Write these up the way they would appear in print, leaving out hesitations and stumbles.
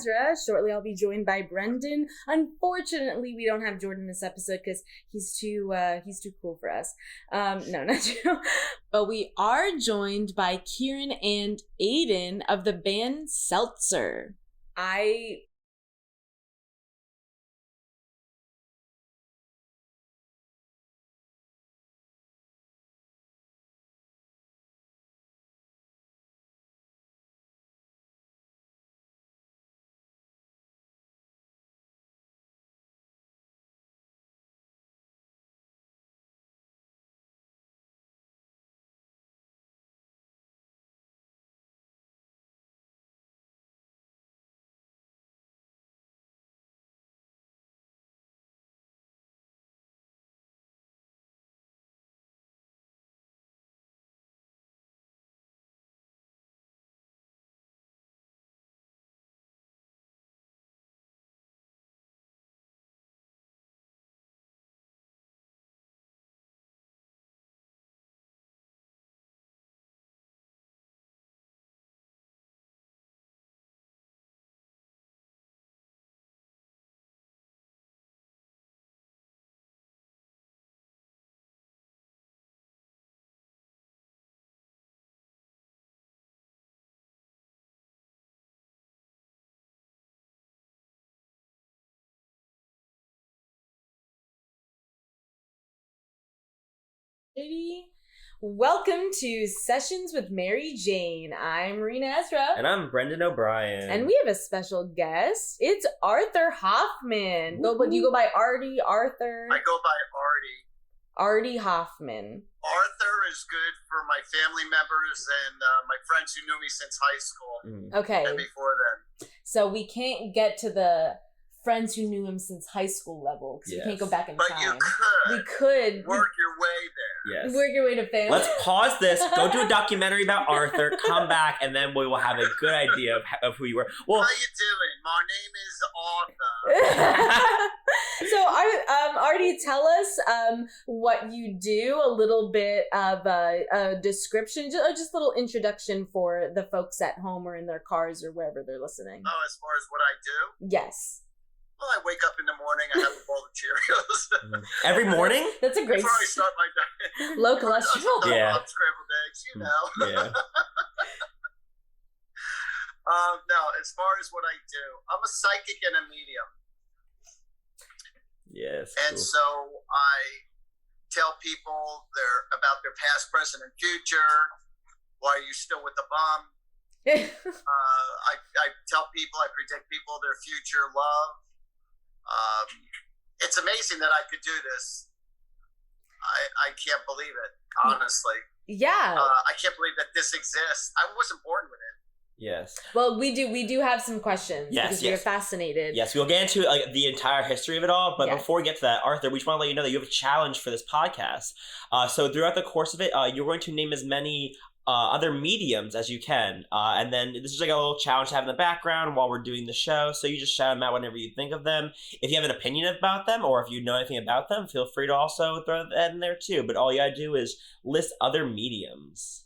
Ezra. Shortly, I'll be joined by Brendan. Unfortunately, we don't have Jordan this episode because he's too cool for us. No, not true. But we are joined by Kieran and Aiden of the band Seltzer. Welcome to Sessions with Mary Jane. I'm Reena Ezra. And I'm Brendan O'Brien. And we have a special guest. It's Arthur Hoffman. Do you go by Artie, Arthur? I go by Artie. Artie Hoffman. Arthur is good for my family members and my friends who knew me since high school. Okay. And before then. So we can't get to the friends who knew him since high school level because we can't go back in time. But you could. We could. Work your way there. Yes. Work your way to fame. Let's pause this, go do a documentary about Arthur, come back, and then we will have a good idea of who you were. Well, how you doing? My name is Arthur. So, Artie, tell us what you do, a little bit of a description, just a little introduction for the folks at home or in their cars or wherever they're listening. Oh, as far as what I do? Yes. Well, I wake up in the morning, I have a bowl of Cheerios. Every morning? That's a great... Before I start my day. Low cholesterol. Yeah. Scrambled eggs, you know. Yeah. No, as far as what I do, I'm a psychic and a medium. Yes. And so I tell people about their past, present, and future. Why are you still with the bum? I tell people, I predict people their future love. It's amazing that I could do this. I can't believe it, honestly. Yeah. I can't believe that this exists. I wasn't born with it. Yes. Well, we do have some questions. Yes, because we're fascinated. Yes, we'll get into the entire history of it all, but Yes. before we get to that, Arthur, we just want to let you know that you have a challenge for this podcast. So throughout the course of it, you're going to name as many other mediums as you can, and then this is like a little challenge to have in the background while we're doing the show, so you just shout them out whenever you think of them. If you have an opinion about them or if you know anything about them, feel free to also throw that in there too, but all you gotta do is list other mediums.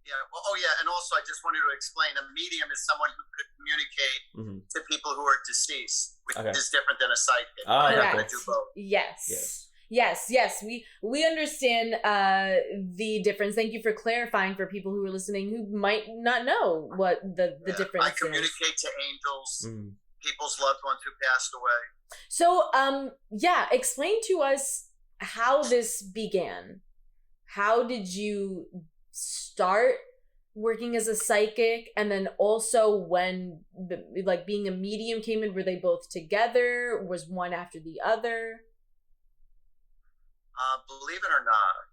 Yeah, well, and also I just wanted to explain, a medium is someone who could communicate to people who are deceased, which is different than a psychic. I'm not going to do both. Yes. We understand the difference. Thank you for clarifying for people who are listening who might not know what the difference is. I communicate to angels, people's loved ones who passed away. So, explain to us how this began. How did you start working as a psychic, and then also when being a medium came in? Were they both together? Was one after the other? Believe it or not,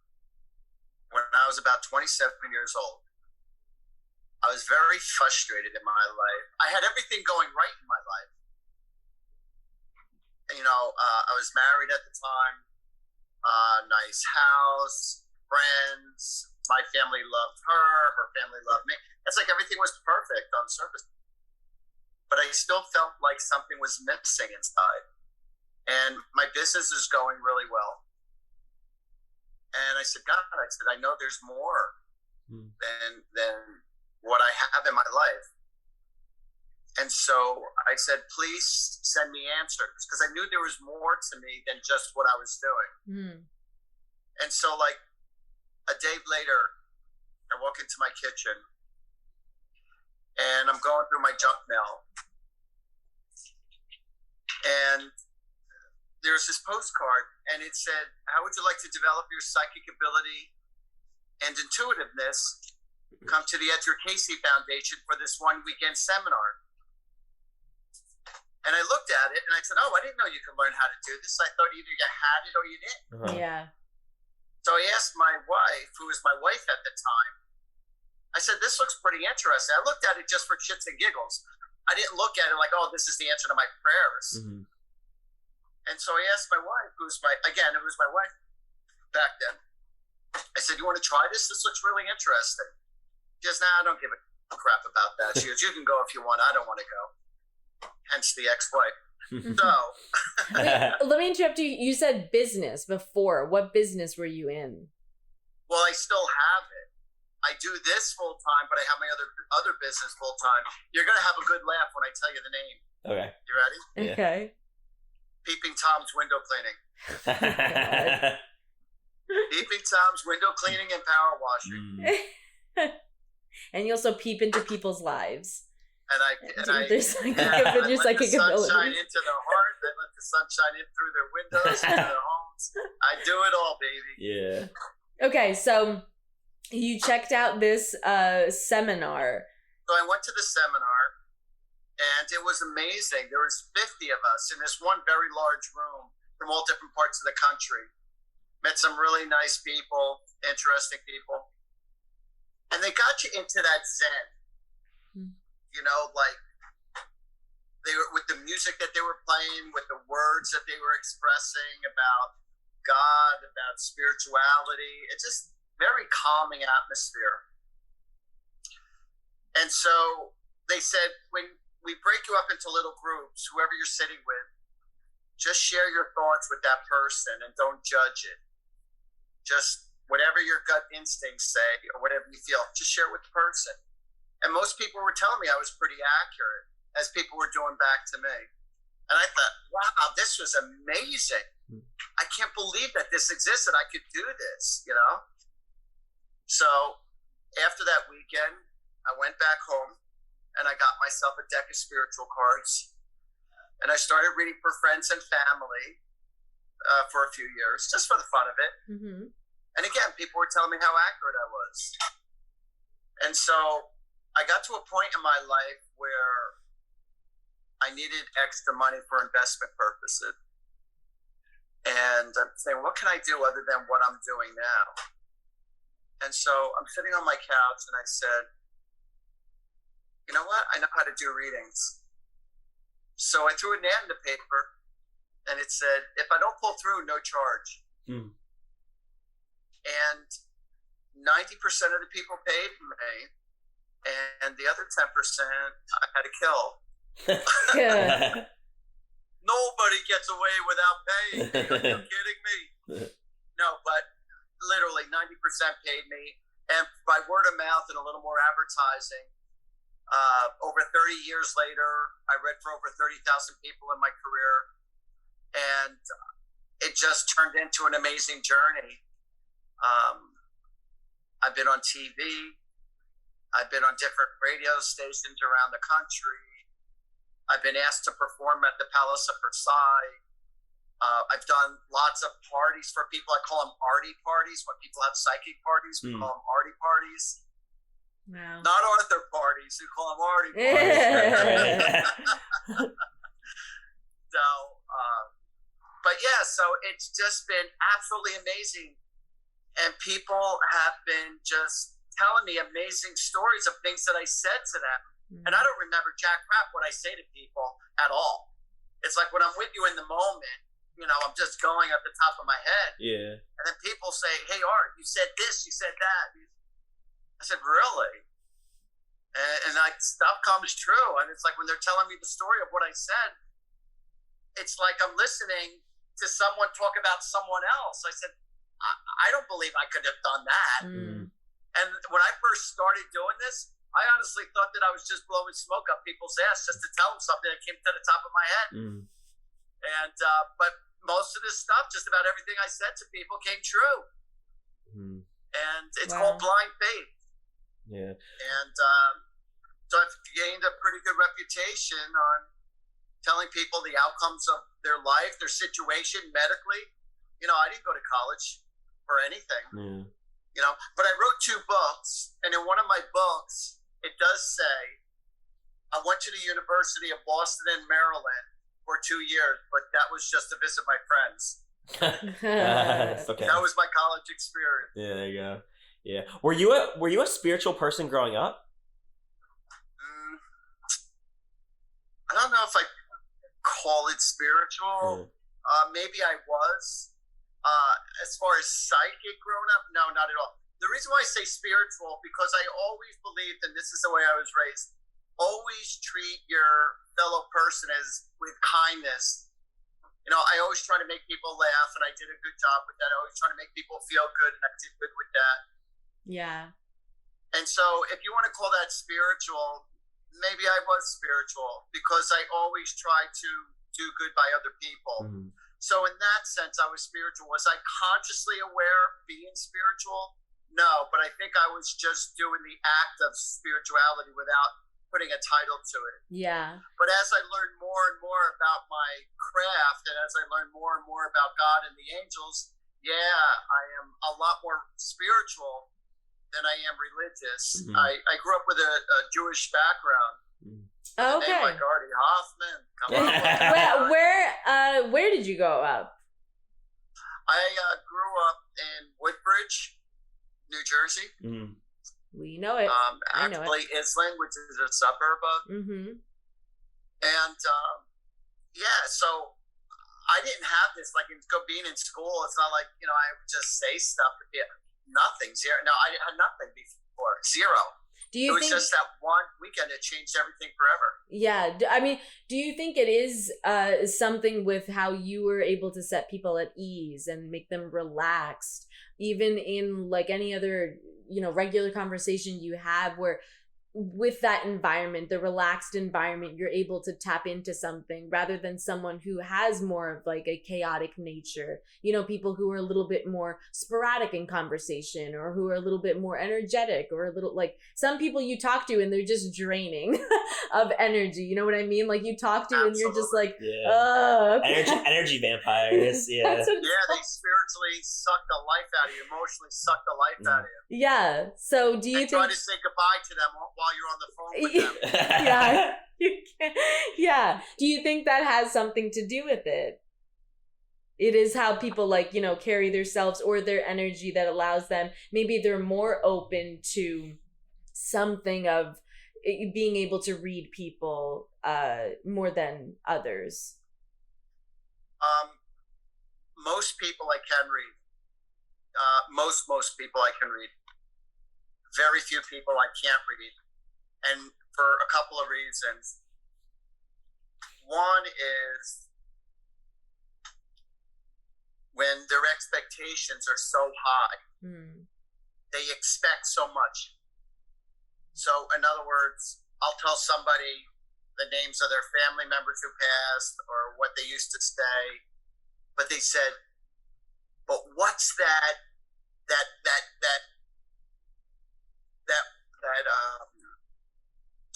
when I was about 27 years old, I was very frustrated in my life. I had everything going right in my life. I was married at the time, nice house, friends, my family loved her family loved me. It's like everything was perfect on surface. But I still felt like something was missing inside. And my business is going really well. And I said, God, I know there's more than what I have in my life. And so I said, please send me answers, because I knew there was more to me than just what I was doing. Mm. And so, like, a day later, I walk into my kitchen and I'm going through my junk mail. And there's this postcard, and it said, how would you like to develop your psychic ability and intuitiveness? Come to the Edgar Casey Foundation for this one weekend seminar. And I looked at it and I said, oh, I didn't know you could learn how to do this. I thought either you had it or you didn't. Uh-huh. Yeah. So I asked my wife, who was my wife at the time, I said, this looks pretty interesting. I looked at it just for shits and giggles. I didn't look at it like, oh, this is the answer to my prayers. Mm-hmm. And so I asked my wife, it was my wife back then. I said, you want to try this? This looks really interesting. She goes, nah, I don't give a crap about that. She goes, you can go if you want. I don't want to go. Hence the ex-wife. So. Wait, let me interrupt you. You said business before. What business were you in? Well, I still have it. I do this full time, but I have my other business full time. You're going to have a good laugh when I tell you the name. Okay. You ready? Yeah. Okay. Peeping Tom's Window Cleaning. God. Peeping Tom's Window Cleaning and Power Washing. And you also peep into people's lives. And I Your let psychic the sunshine abilities. into their heart. I let the sunshine in through their windows, into their homes. I do it all, baby. Yeah. Okay, so you checked out this seminar. So I went to the seminar, and it was amazing. There was 50 of us in this one very large room from all different parts of the country. Met some really nice people, interesting people. And they got you into that zen. You know, like they were with the music that they were playing, with the words that they were expressing about God, about spirituality. It's just very calming atmosphere. And so they said, when we break you up into little groups, whoever you're sitting with, just share your thoughts with that person and don't judge it. Just whatever your gut instincts say or whatever you feel, just share with the person. And most people were telling me I was pretty accurate, as people were doing back to me. And I thought, wow, this was amazing. I can't believe that this existed. I could do this, you know? So after that weekend, I went back home and I got myself a deck of spiritual cards. And I started reading for friends and family for a few years, just for the fun of it. Mm-hmm. And again, people were telling me how accurate I was. And so I got to a point in my life where I needed extra money for investment purposes. And I'm saying, what can I do other than what I'm doing now? And so I'm sitting on my couch and I said, you know what? I know how to do readings. So I threw an ad in the paper and it said, if I don't pull through, no charge. Mm. And 90% of the people paid me. And the other 10% I had to kill. Yeah. Nobody gets away without paying. Are you kidding me? No, but literally 90% paid me. And by word of mouth and a little more advertising, over 30 years later, I read for over 30,000 people in my career. And it just turned into an amazing journey. I've been on TV. I've been on different radio stations around the country. I've been asked to perform at the Palace of Versailles. I've done lots of parties for people. I call them Artie parties. When people have psychic parties, we call them Artie parties. Wow. Not Arthur parties. We call them Artie parties. So, but yeah, so it's just been absolutely amazing. And people have been just telling me amazing stories of things that I said to them. And I don't remember jack crap what I say to people at all. It's like when I'm with you in the moment, you know, I'm just going at the top of my head. Yeah. And then people say, hey, Art, you said this, you said that. I said, really? And like stuff comes true. And it's like when they're telling me the story of what I said, it's like I'm listening to someone talk about someone else. I said, I don't believe I could have done that. Mm. And when I first started doing this, I honestly thought that I was just blowing smoke up people's ass just to tell them something that came to the top of my head. And but most of this stuff, just about everything I said to people came true. And it's called blind faith. Yeah. And so I've gained a pretty good reputation on telling people the outcomes of their life, their situation medically. You know, I didn't go to college for anything. You know, but I wrote 2 books, and in one of my books, it does say, I went to the University of Boston and Maryland for 2 years, but that was just to visit my friends. Okay. That was my college experience. Yeah, there you go. Yeah. Were you a spiritual person growing up? I don't know if I call it spiritual. Maybe I was. As far as psychic growing up, no, not at all. The reason why I say spiritual, because I always believed, and this is the way I was raised, always treat your fellow person as with kindness. You know, I always try to make people laugh, and I did a good job with that. I always try to make people feel good, and I did good with that. Yeah. And so if you want to call that spiritual, maybe I was spiritual because I always tried to do good by other people. So in that sense, I was spiritual. Was I consciously aware of being spiritual? No, but I think I was just doing the act of spirituality without putting a title to it. Yeah. But as I learned more and more about my craft, and as I learned more and more about God and the angels, yeah, I am a lot more spiritual than I am religious. I grew up with a Jewish background. Okay. Name like Artie Hoffman. Come on. Where did you grow up? I grew up in Woodbridge, New Jersey. We know it. Actually, Islington, which is a suburb of. And yeah, so I didn't have this like being in school. It's not like, you know, I would just say stuff. Nothing. Zero. No, I had nothing before. Zero. It was just that one weekend that changed everything forever. Yeah. I mean, do you think it is something with how you were able to set people at ease and make them relaxed, even in like any other, you know, regular conversation you have where with that environment, the relaxed environment, you're able to tap into something rather than someone who has more of like a chaotic nature, you know, people who are a little bit more sporadic in conversation or who are a little bit more energetic or a little like some people you talk to and they're just draining of energy. You know what I mean? Like you talk to and you're just like, oh, okay. Energy vampires. Yeah. Yeah, they spiritually suck the life out of you, emotionally suck the life out of you. Yeah. So do you think try to say goodbye to them while you're on the phone with them? Yeah. You can. Yeah. Do you think that has something to do with it? It is how people like, you know, carry themselves or their energy that allows them, maybe they're more open to something of being able to read people more than others. Most people I can read. Most people I can read. Very few people I can't read. And for a couple of reasons. One is when their expectations are so high, they expect so much. So, in other words, I'll tell somebody the names of their family members who passed or what they used to say, but they said, "But what's that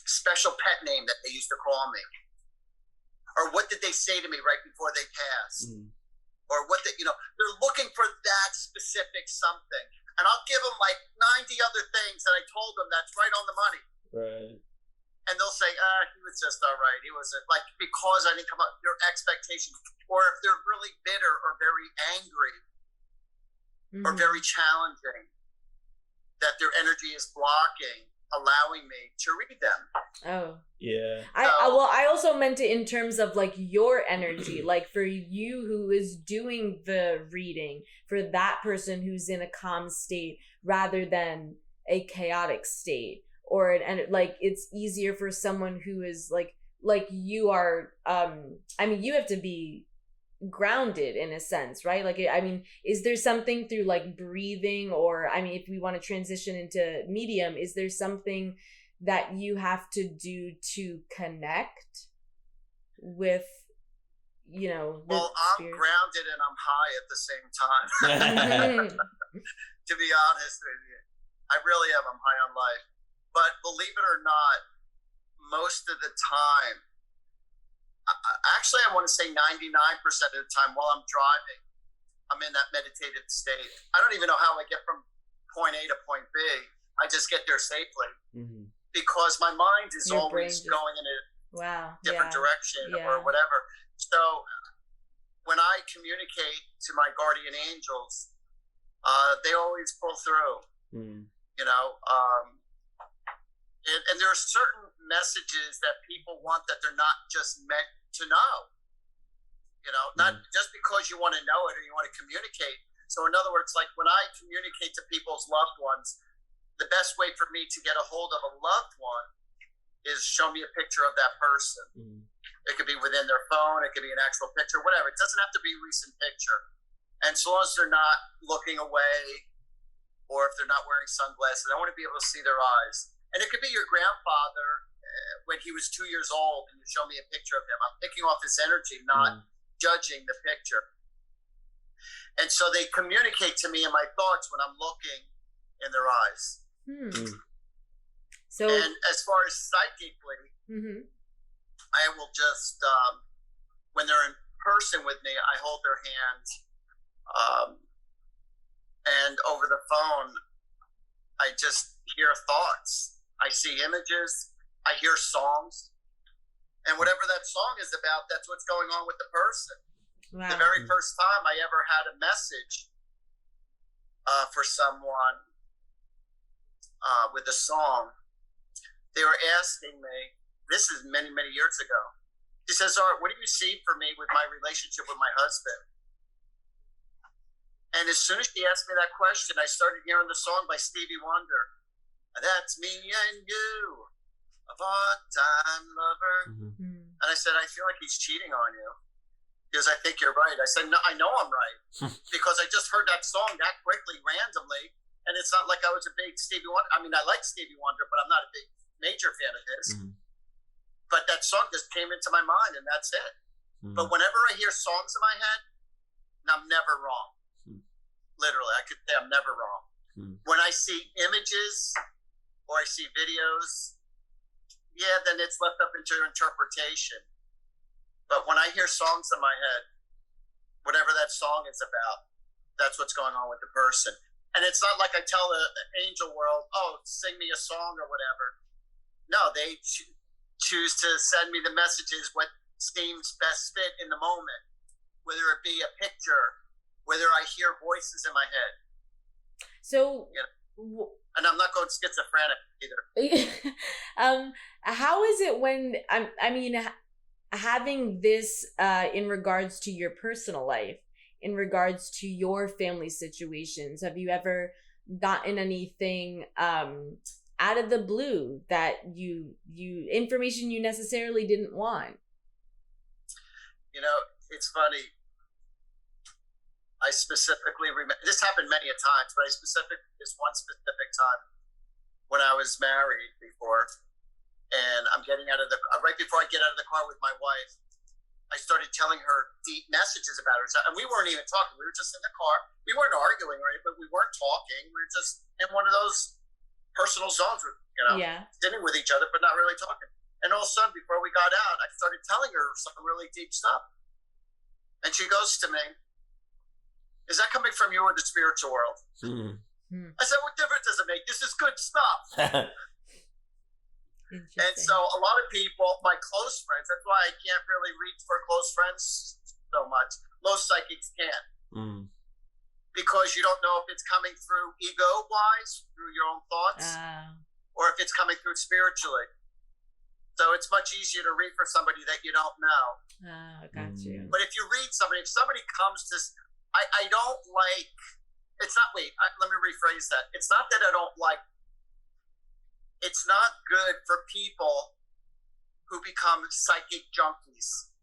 special pet name that they used to call me? Or what did they say to me right before they passed? Or what they're looking for that specific something." And I'll give them like 90 other things that I told them that's right on the money. Right. And they'll say, he was just all right. He wasn't like, because I didn't come up with their expectations. Or if they're really bitter or very angry or very challenging, that their energy is blocking, allowing me to read them. Oh. Yeah. I also meant it in terms of like your energy, like for you who is doing the reading, for that person who's in a calm state rather than a chaotic state, and like it's easier for someone who is like you are. I mean, you have to be grounded in a sense, right? Like, I mean, is there something through like breathing, or I mean, if we want to transition into medium, is there something that you have to do to connect with, you know, well, I'm spirit? grounded and I'm high at the same time. To be honest with you, I really am. I'm high on life. But believe it or not, most of the time, actually, I want to say 99% of the time while I'm driving, I'm in that meditative state. I don't even know how I get from point A to point B. I just get there safely because my mind is Your always brain going in a different direction or whatever. So when I communicate to my guardian angels, they always pull through, you know, and there are certain messages that people want that they're not just meant to know, you know, not just because you want to know it or you want to communicate. So in other words, like when I communicate to people's loved ones, the best way for me to get a hold of a loved one is show me a picture of that person. It could be within their phone, it could be an actual picture, whatever. It doesn't have to be a recent picture. And so long as they're not looking away or if they're not wearing sunglasses, I want to be able to see their eyes. And it could be your grandfather when he was 2 years old and you show me a picture of him. I'm picking off his energy, not judging the picture. And so they communicate to me in my thoughts when I'm looking in their eyes. So, and as far as psychically, I will just, when they're in person with me, I hold their hand. And over the phone, I just hear thoughts. I see images. I hear songs. And whatever that song is about, that's what's going on with the person. Wow. The very first time I ever had a message for someone with a song, they were asking me, this is many, many years ago. She says, Art, what do you see for me with my relationship with my husband? And as soon as she asked me that question, I started hearing the song by Stevie Wonder. That's me and you, a part-time lover. And I said, I feel like he's cheating on you. He goes, I think you're right. I said, no, I know I'm right. Because I just heard that song that quickly, randomly. And it's not like I was a big Stevie Wonder. I mean, I like Stevie Wonder, but I'm not a big major fan of his. But that song just came into my mind, and that's it. But whenever I hear songs in my head, I'm never wrong. Literally, I could say I'm never wrong. When I see images or I see videos, yeah, then it's left up into interpretation. But when I hear songs in my head, whatever that song is about, that's what's going on with the person. And it's not like I tell the angel world, oh, sing me a song or whatever. No, they choose to send me the messages, what seems best fit in the moment, whether it be a picture, whether I hear voices in my head. So, and I'm not going schizophrenic either. How is it when, I mean, having this in regards to your personal life, in regards to your family situations, have you ever gotten anything out of the blue that you information you necessarily didn't want? You know, it's funny. I specifically remember, this happened many a times, but this one specific time when I was married before, and I'm getting out of right before I get out of the car with my wife, I started telling her deep messages about her. And we weren't even talking. We were just in the car. We weren't arguing, right? But we weren't talking. We were just in one of those personal zones, you know, sitting with each other, but not really talking. And all of a sudden, before we got out, I started telling her some really deep stuff. And she goes to me, is that coming from you or the spiritual world? I said, what difference does it make? This is good stuff. And so a lot of people, my close friends, that's why I can't really reach for close friends so much. Most psychics can't. Because you don't know if it's coming through ego-wise, through your own thoughts, or if it's coming through spiritually. So it's much easier to read for somebody that you don't know. I got you. But if you read somebody, if somebody comes to... I don't like... It's not... Wait, let me rephrase that. It's not that I don't like... It's not good for people who become psychic junkies,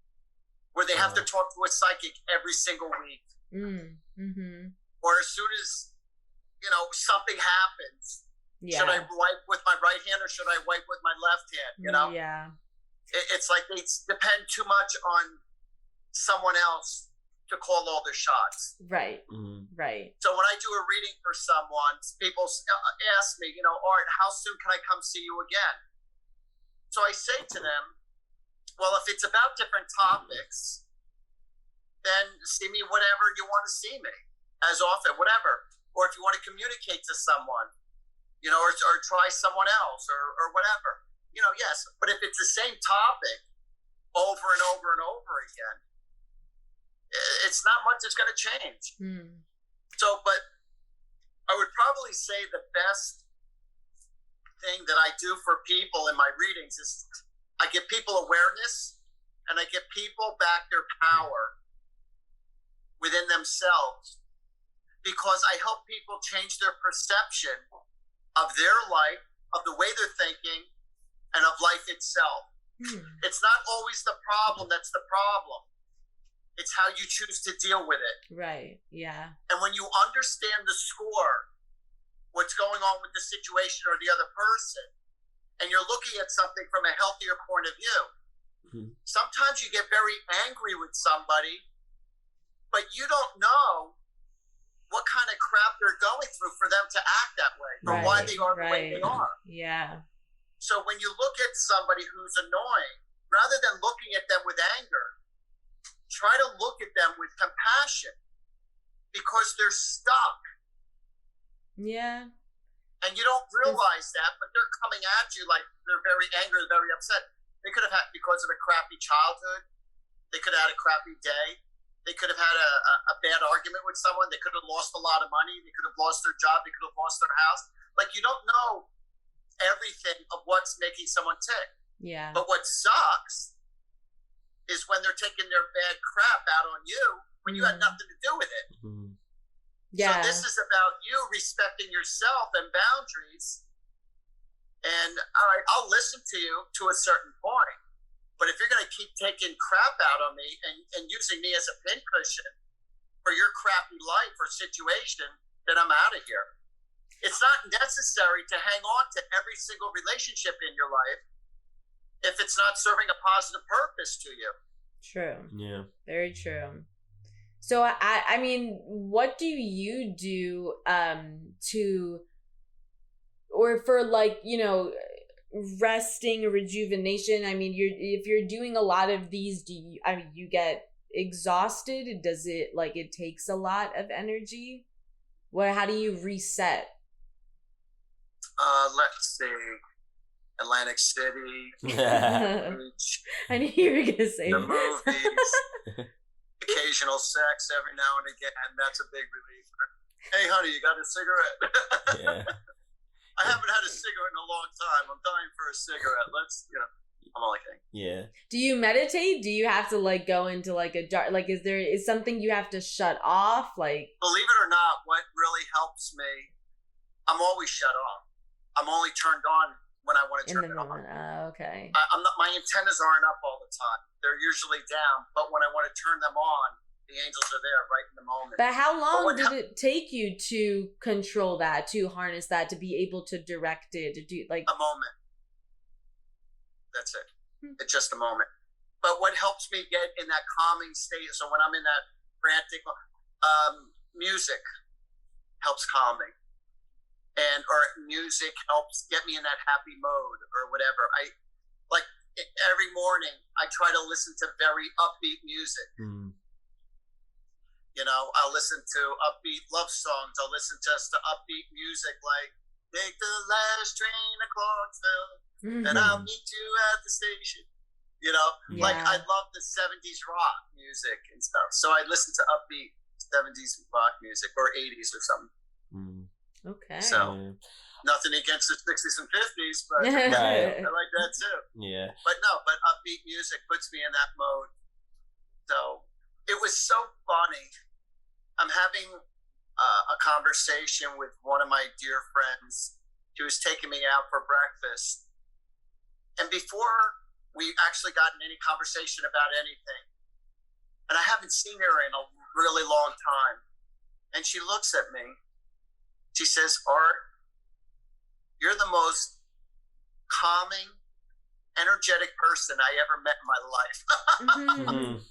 where they have to talk to a psychic every single week. Or as soon as, you know, something happens, Yeah. Should I wipe with my right hand or should I wipe with my left hand? You know? Yeah. It's like they depend too much on someone else to call all their shots. Right. Mm-hmm. Right. So when I do a reading for someone, people ask me, Art, how soon can I come see you again? So I say to them, well, if it's about different topics, then see me whenever you want to see me, as often, whatever. Or if you want to communicate to someone, or try someone else or whatever, yes. But if it's the same topic over and over and over again, it's not much that's going to change. So, but I would probably say the best thing that I do for people in my readings is I give people awareness and I give people back their power within themselves, because I help people change their perception of their life, of the way they're thinking, and of life itself. It's not always the problem that's the problem. It's how you choose to deal with it. Right. Yeah. And when you understand the score, what's going on with the situation or the other person, and you're looking at something from a healthier point of view, sometimes you get very angry with somebody, but you don't know what kind of crap they're going through for them to act that way, or why they are the way they are. Yeah. So when you look at somebody who's annoying, rather than looking at them with anger, try to look at them with compassion, because they're stuck. Yeah. And you don't realize that, but they're coming at you like they're very angry, very upset. They could have had, because of a crappy childhood, they could have had a crappy day. They could have had a bad argument with someone. They could have lost a lot of money. They could have lost their job. They could have lost their house. Like, you don't know everything of what's making someone tick. Yeah. But what sucks is when they're taking their bad crap out on you when you had nothing to do with it. Yeah. So this is about you respecting yourself and boundaries. And all right, I'll listen to you to a certain point. But if you're going to keep taking crap out on me and using me as a pincushion for your crappy life or situation, then I'm out of here. It's not necessary to hang on to every single relationship in your life if it's not serving a positive purpose to you. True. Yeah. Very true. So, I mean, what do you do for like, resting, rejuvenation? I mean, if you're doing a lot of these, you get exhausted? Does it, like, it takes a lot of energy? How do you reset? Let's see. Atlantic City, beach, I knew you were gonna say the movies, occasional sex every now and again. That's a big reliever. Hey, honey, you got a cigarette? Yeah. I haven't had a cigarette in a long time. I'm dying for a cigarette. I'm only kidding. Yeah. Do you meditate? Do you have to like go into like a dark, like is something you have to shut off? Like, believe it or not, what really helps me, I'm always shut off. I'm only turned on when I want to turn it on. Okay. I'm not. My antennas aren't up all the time. They're usually down. But when I want to turn them on, the angels are there right in the moment. But how long did it take you to control that, to harness that, to be able to direct it, to do like a moment? That's it. It's just a moment. But what helps me get in that calming state, so when I'm in that frantic, music helps calm me. Or music helps get me in that happy mode or whatever. I like every morning I try to listen to very upbeat music. I'll listen to upbeat love songs. I'll listen just to upbeat music like "Take the last train to Clarksville and I'll meet you at the station." Like I love the 70s rock music and stuff. So I listen to upbeat 70s rock music or 80s or something. Okay. So, nothing against the 60s and 50s, but Right. I like that too. Yeah. But upbeat music puts me in that mode. So, it was so funny. I'm having a conversation with one of my dear friends. She was taking me out for breakfast. And before we actually got in any conversation about anything, and I haven't seen her in a really long time, and she looks at me. She says, "Art, most calming, energetic person I ever met in my life. Mm-hmm.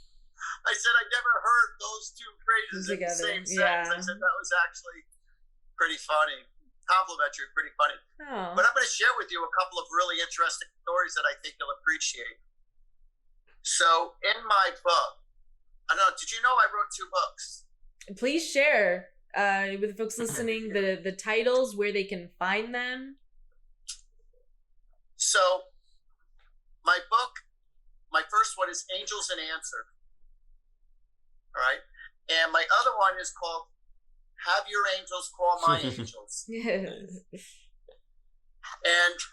I said I never heard those two phrases in the Together. same sentence. Yeah. I said that was actually pretty funny, complimentary, pretty funny. Oh. But I'm going to share with you a couple of really interesting stories that I think you'll appreciate. So in my book, I don't know, did you know I wrote 2 books? Please share with folks listening the titles, where they can find them. So my book, my first one is Angels and Answer. All right. And my other one is called Have Your Angels Call My Angels. And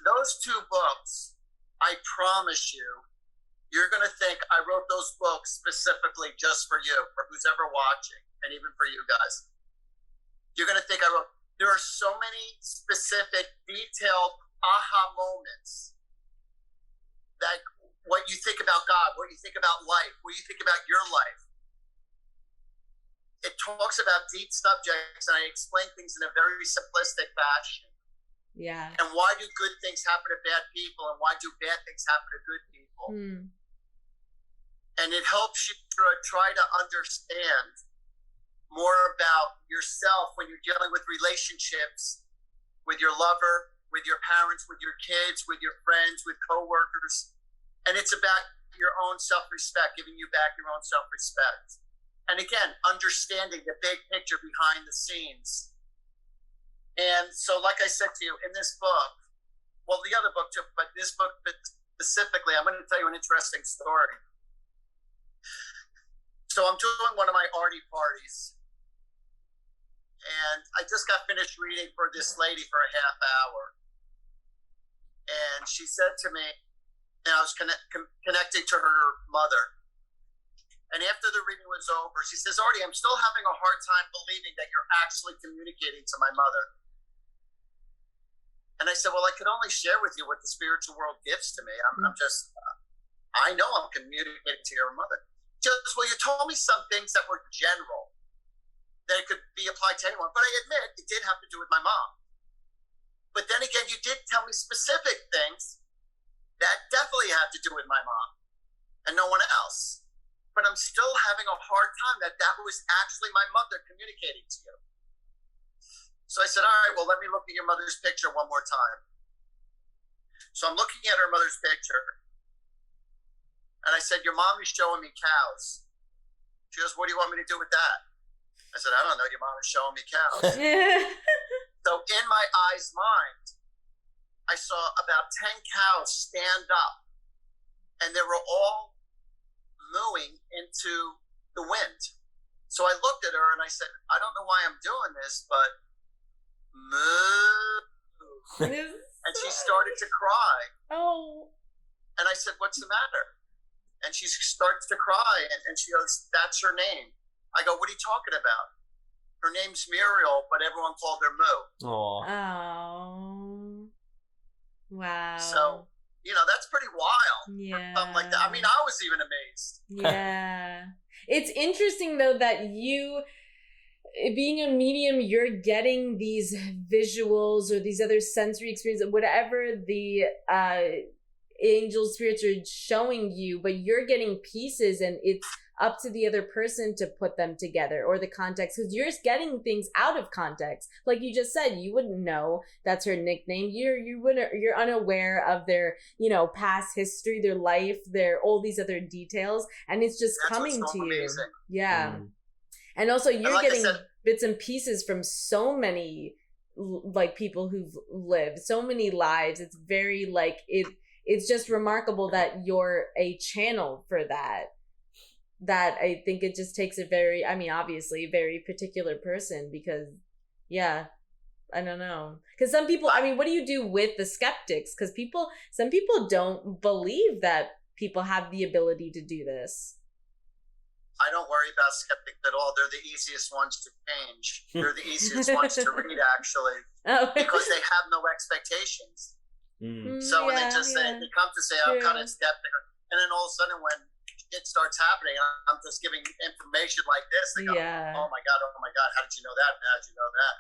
those 2 books, I promise you, you're going to think I wrote those books specifically just for you, for who's ever watching, and even for you guys. You're going to think I wrote, there are so many specific, detailed aha moments that what you think about God, what you think about life, what you think about your life. It talks about deep subjects, and I explain things in a very simplistic fashion. Yeah. And why do good things happen to bad people, and why do bad things happen to good people? And it helps you try to understand more about yourself when you're dealing with relationships with your lover, with your parents, with your kids, with your friends, with coworkers. And it's about your own self-respect, giving you back your own self-respect. And again, understanding the big picture behind the scenes. And so, like I said to you, in this book, well, the other book too, but this book specifically, I'm going to tell you an interesting story. So I'm doing one of my Artie parties, and I just got finished reading for this lady for a half hour. And she said to me, and I was connecting to her mother. And after the reading was over, she says, Artie, I'm still having a hard time believing that you're actually communicating to my mother. And I said, well, I can only share with you what the spiritual world gives to me. I'm just, I know I'm communicating to your mother. Just, well, you told me some things that were general, that it could be applied to anyone. But I admit, it did have to do with my mom. But then again, you did tell me specific things that definitely had to do with my mom and no one else. But I'm still having a hard time that was actually my mother communicating to you. So I said, all right, well, let me look at your mother's picture one more time. So I'm looking at her mother's picture. And I said, your mom is showing me cows. She goes, what do you want me to do with that? I said, I don't know. Your mom is showing me cows. So in my eyes mind, I saw about 10 cows stand up. And they were all mooing into the wind. So I looked at her and I said, I don't know why I'm doing this, but moo. And she started to cry. Oh. And I said, what's the matter? And she starts to cry, and she goes, that's her name. I go, what are you talking about? Her name's Muriel, but everyone called her Moo. Aww. Oh. Wow. So, that's pretty wild. Yeah. Something like that. I mean, I was even amazed. Yeah. It's interesting, though, that you, being a medium, you're getting these visuals or these other sensory experiences, whatever the angel spirits are showing you, but you're getting pieces, and it's up to the other person to put them together, or the context, because you're getting things out of context. Like you just said, you wouldn't know that's her nickname. You're unaware of their past history, their life, all these other details, and it's just That's coming what's so to amazing. you. Yeah. And also you're like getting bits and pieces from so many people who've lived so many lives. It's very it's just remarkable that you're a channel for that I think it just takes a very, obviously very particular person, because I don't know. Because some people, what do you do with the skeptics? Because some people don't believe that people have the ability to do this. I don't worry about skeptics at all. They're the easiest ones to change. They're the easiest ones to read, actually, because they have no expectations. So when they come to say, I'm kind of skeptical, and then all of a sudden when it starts happening, I'm just giving information like this, they go, oh my God, how did you know that? How did you know that?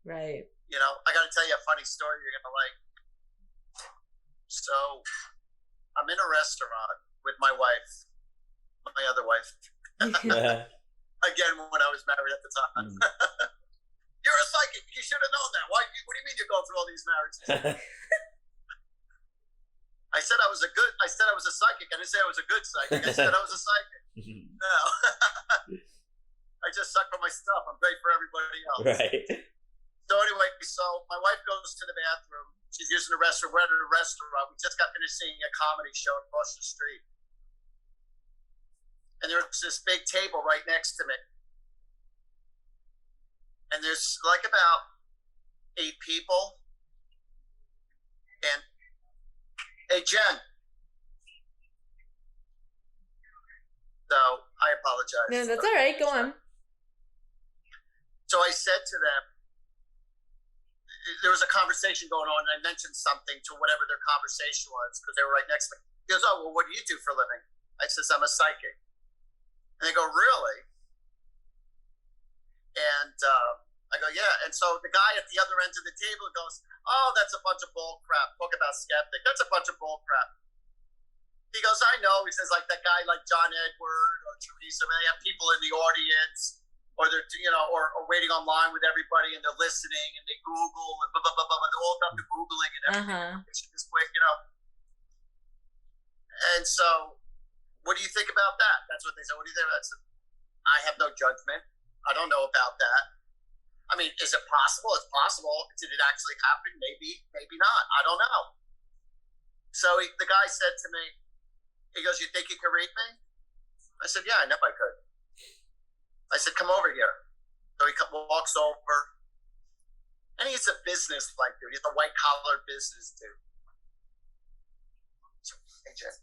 Right. I got to tell you a funny story you're going to like. So I'm in a restaurant with my wife, my other wife. Again, when I was married at the time. You're a psychic. You should have known that. Why? What do you mean you're going through all these marriages? I said I was a psychic. I didn't say I was a good psychic. I said I was a psychic. No. I just suck for my stuff. I'm great for everybody else. Right. So anyway, my wife goes to the bathroom. She's using the restroom. We're at a restaurant. We just got finished seeing a comedy show across the street. And there's this big table right next to me. And there's like about 8 people. And, hey, Jen. So I apologize. No, that's all right. Go on. So I said to them, there was a conversation going on, and I mentioned something to whatever their conversation was because they were right next to me. He goes, "Oh, well, what do you do for a living?" I says, "I'm a psychic." And they go, "Really?" And I go, "Yeah." And so the guy at the other end of the table goes, "Oh, that's a bunch of bull crap. Talk about skeptic. That's a bunch of bull crap." He goes, "I know." He says, like that guy like John Edward or Teresa, they have people in the audience, or they're, or waiting online with everybody, and they're listening, and they Google, and blah, blah, blah, blah, they're all about the Googling and everything. It's just quick, And so, what do you think about that? That's what they said. What do you think about that? I have no judgment. I don't know about that. I mean, is it possible? It's possible. Did it actually happen? Maybe, maybe not. I don't know. So the guy said to me, he goes, "You think you can read me?" I said, "Yeah, I know I could." I said, "Come over here." So he walks over, and he's a business-like dude. He's a white-collar business dude. So, hey, Jen.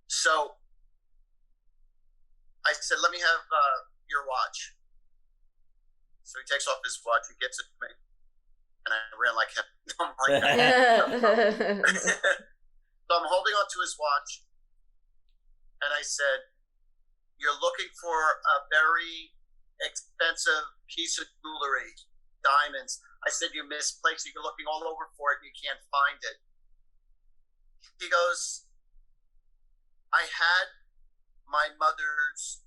So I said, "Let me have your watch." So he takes off his watch, he gives it to me, and I ran like him. I'm like, so I'm holding on to his watch, and I said, "You're looking for a very expensive piece of jewelry, diamonds." I said, "You misplaced it. You're looking all over for it, and you can't find it." He goes, "I had my mother's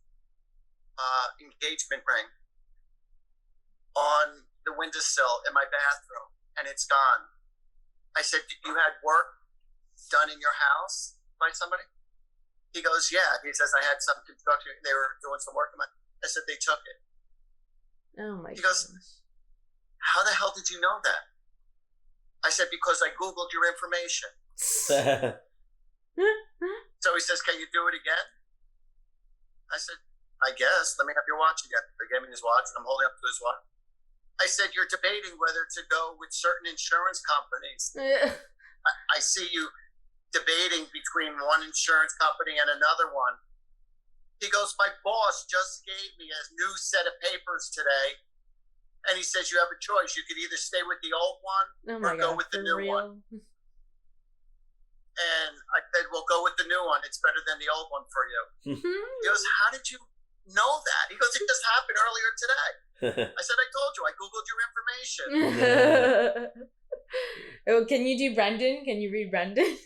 engagement ring on the windowsill in my bathroom, and it's gone." I said, "You had work done in your house by somebody?" He goes, "Yeah." He says, "I had some construction. They were doing some work." I said, "They took it." Oh my He goes, "How the hell did you know that?" I said, "Because I Googled your information." So he says, "Can you do it again?" I said, "I guess. Let me have your watch again." They gave me his watch, and I'm holding up to his watch. I said, "You're debating whether to go with certain insurance companies. I see you debating between one insurance company and another one." He goes, "My boss just gave me a new set of papers today, and he says you have a choice. You could either stay with the old one or go with the new one." And I said, "Well, go with the new one. It's better than the old one for you." He goes, "How did you know that?" He goes, "It just happened earlier today." I said, "I told you. I Googled your information." Oh, can you do Brendan? Can you read Brendan?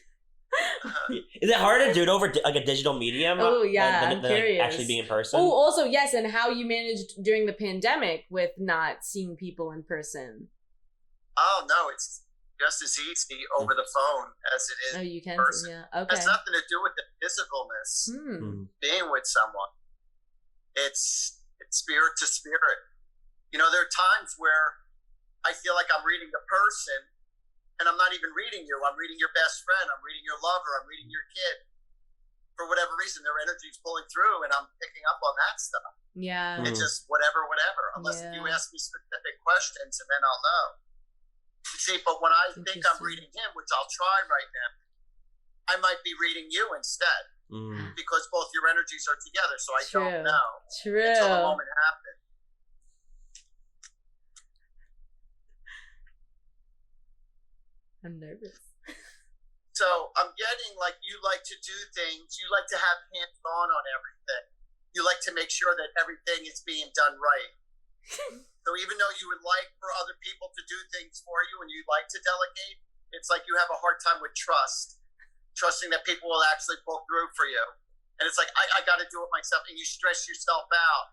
Is it hard to do it over like a digital medium? Oh yeah, than I'm curious. Like actually being in person. Oh, also yes, and how you managed during the pandemic with not seeing people in person. Oh no, it's just as easy over the phone as it is. Oh, you can. Person. Yeah. Okay. It has nothing to do with the physicalness. Being with someone, it's spirit to spirit. There are times where I feel like I'm reading the person, and I'm not even reading you. I'm reading your best friend. I'm reading your lover. I'm reading your kid. For whatever reason, their energy's pulling through, and I'm picking up on that stuff. Yeah. It's just whatever. Unless you ask me specific questions, and then I'll know. See, but when I think I'm reading him, which I'll try right now, I might be reading you instead. Because both your energies are together, so I don't know. True. Until the moment happens. I'm nervous. So I'm getting like you like to do things. You like to have hands-on on everything. You like to make sure that everything is being done right. So even though you would like for other people to do things for you and you'd like to delegate, it's like you have a hard time with trusting that people will actually pull through for you. And it's like, I got to do it myself, and you stress yourself out.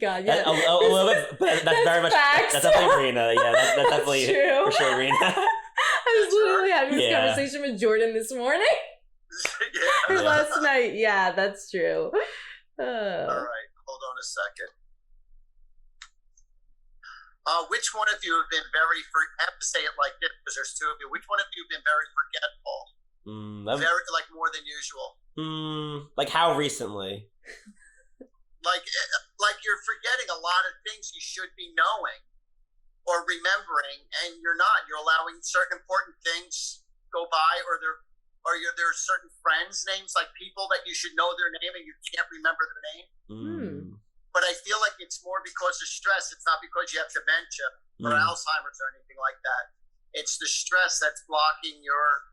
God, yeah. A little bit, but that's very much, facts. that's definitely Reena. Yeah, that's definitely true. for sure Reena. I was literally having this Yeah. conversation with Jordan this morning. Yeah. Or last night. Yeah, that's true. All right, hold on a second. Which one of you have been very, I have to say it like this because there's two of you. Which one of you have been very forgetful? Very, like, more than usual. Like how recently? Like you're forgetting a lot of things you should be knowing or remembering, and you're not. You're allowing certain important things go by, or there's certain friends' names, like people that you should know their name and you can't remember their name. But I feel like it's more because of stress. It's not because you have dementia or Alzheimer's or anything like that. It's the stress that's blocking your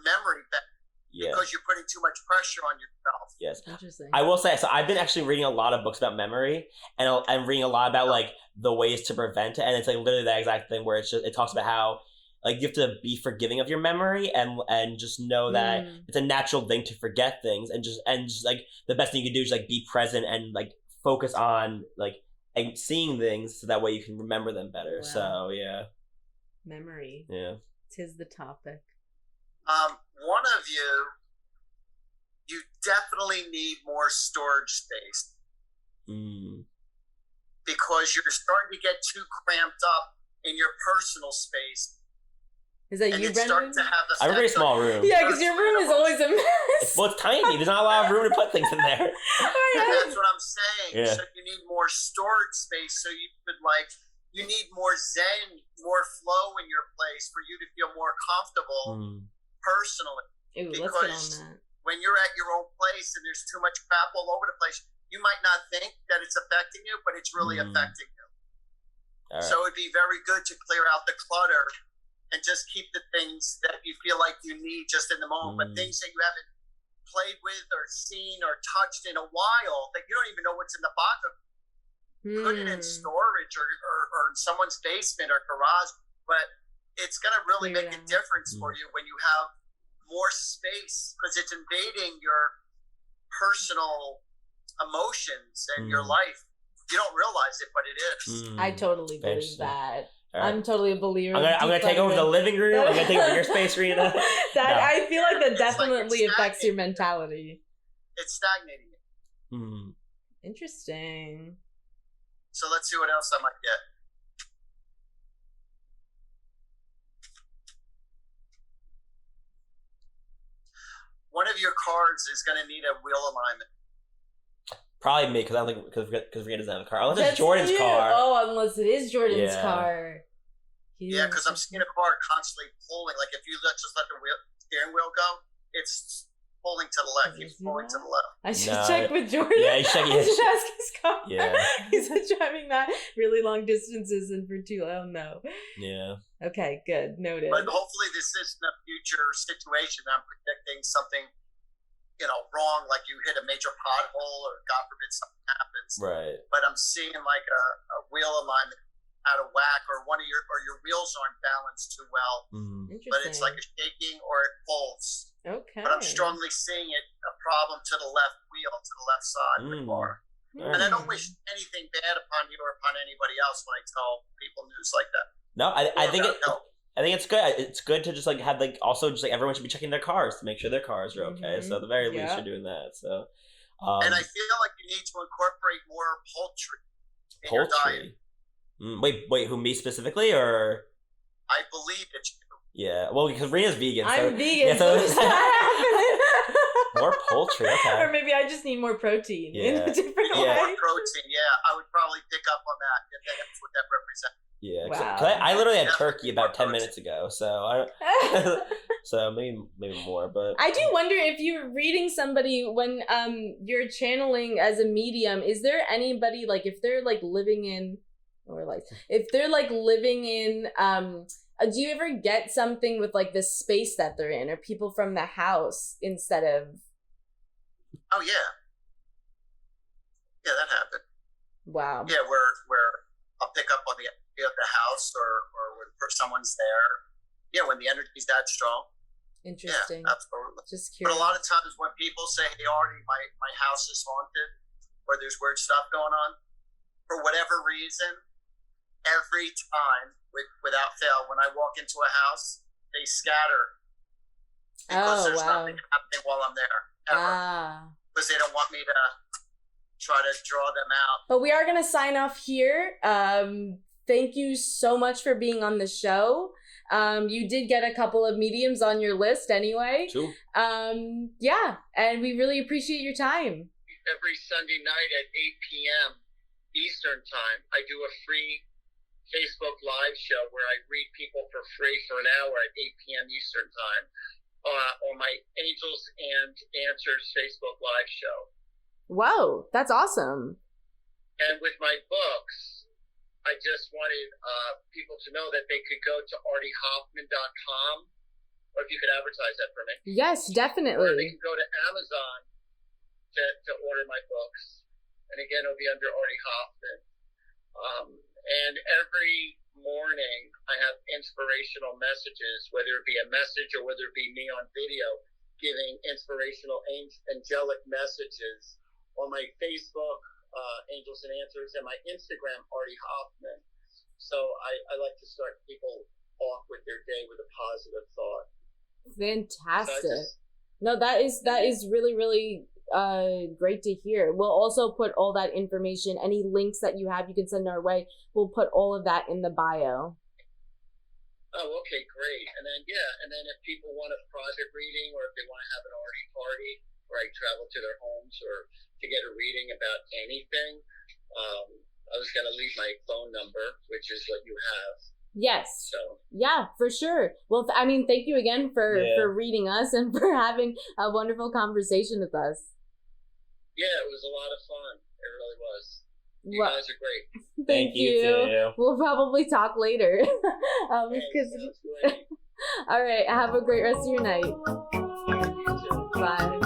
memory back. Yeah. Because you're putting too much pressure on yourself. Yes. Interesting. I will say, so I've been actually reading a lot of books about memory, and reading a lot about like the ways to prevent it, and it's like literally that exact thing where it talks about how like you have to be forgiving of your memory and just know that it's a natural thing to forget things, and just like the best thing you can do is like be present and like focus on like and seeing things so that way you can remember them better. Wow. So yeah. Memory. Yeah. 'Tis the topic. One of you definitely need more storage space because you're starting to get too cramped up in your personal space. Is that and you, it's starting Brendan? to have I have a very small room. Yeah, because your room is always a mess. Well, it's tiny. There's not a lot of room to put things in there. And that's what I'm saying. Yeah. So you need more storage space. So you need more zen, more flow in your place for you to feel more comfortable personally. Ooh, let's get on that. When you're at your own place and there's too much crap all over the place, you might not think that it's affecting you, but it's really affecting you. Right. So it'd be very good to clear out the clutter and just keep the things that you feel like you need just in the moment, but things that you haven't played with or seen or touched in a while that you don't even know what's in the box of. Put it in storage or in someone's basement or garage, but it's going to really make a difference for you when you have more space, because it's invading your personal emotions and your life. You don't realize it, but it is. I totally believe that. Right. I'm totally a believer. I'm gonna take over the living room. I'm gonna take over your space, Reena. I feel like that definitely affects your mentality. It's stagnating you. Interesting. So let's see what else I might get. One of your cars is going to need a wheel alignment. Probably me, because I don't think because Reena doesn't have a car. Unless it's Jordan's car. Oh, unless it is Jordan's car. Yeah, because I'm seeing a car constantly pulling. Like if you just let the steering wheel go, it's pulling to the left. He's pulling to the left. I should check with Jordan. Yeah, you should. I should ask his car. Yeah. He's driving that really long distances and for too long. No. Yeah. Okay, good. Noted. But hopefully this isn't a future situation. I'm predicting something, wrong, like you hit a major pothole or God forbid something happens. Right. But I'm seeing like a wheel alignment out of whack, or your wheels aren't balanced too well. But it's like a shaking or it pulls. Okay. But I'm strongly seeing it a problem to the left wheel, to the left side of the car. And I don't wish anything bad upon you or upon anybody else when I tell people news like that. No, I think it's good. It's good to just like have like also just like everyone should be checking their cars to make sure their cars are okay. So at the very least you're doing that. So and I feel like you need to incorporate more poultry in your diet. Wait, who, me specifically, or? I believe it's you. Yeah, well, because Reena's vegan. I'm vegan, yeah, so it's not happening. More poultry, okay. Or maybe I just need more protein in a different way. More protein, I would probably pick up on that if that's what that represents. Yeah, cause I literally had turkey about 10 minutes ago, so so maybe more, but I do wonder if you're reading somebody when you're channeling as a medium, is there anybody like if they're like living in do you ever get something with like the space that they're in or people from the house instead of Oh yeah, that happened. Wow. Yeah, where I'll pick up on the idea of the house or when someone's there, yeah, when the energy's that strong. Interesting. Yeah, absolutely. Just But curious. a lot of times when people say, hey, Artie, my house is haunted, or there's weird stuff going on, for whatever reason, every time, without fail, when I walk into a house, they scatter. Because there's nothing happening while I'm there, ever. Because they don't want me to try to draw them out. But we are going to sign off here. Thank you so much for being on the show. You did get a couple of mediums on your list anyway. Two. Yeah, and we really appreciate your time. Every Sunday night at 8 p.m. Eastern Time, I do a free Facebook Live show where I read people for free for an hour at 8 p.m. Eastern Time on my Angels and Answers Facebook Live show. Whoa, that's awesome. And with my books, I just wanted people to know that they could go to artiehoffman.com, or if you could advertise that for me. Yes, Or definitely. they can go to Amazon to order my books. And again, it'll be under Artie Hoffman. And every morning I have inspirational messages, whether it be a message or whether it be me on video, giving inspirational angelic messages on my Facebook, Angels and Answers, and my Instagram, Artie Hoffman. So I like to start people off with their day with a positive thought. Fantastic. No, that is really, really great to hear. We'll also put all that information, any links that you have, you can send our way. We'll put all of that in the bio. Oh, okay, great. And then if people want a private reading, or if they want to have an Artie party where I travel to their homes or to get a reading about anything, I was going to leave my phone number, which is what you have. Yes. So yeah, for sure. Well, thank you again for reading us and for having a wonderful conversation with us. Yeah, it was a lot of fun. It really was. You Well, guys are great. Thank you. too. We'll probably talk later. Hey, sounds great. All right. Have a great rest of your night. You too. Bye.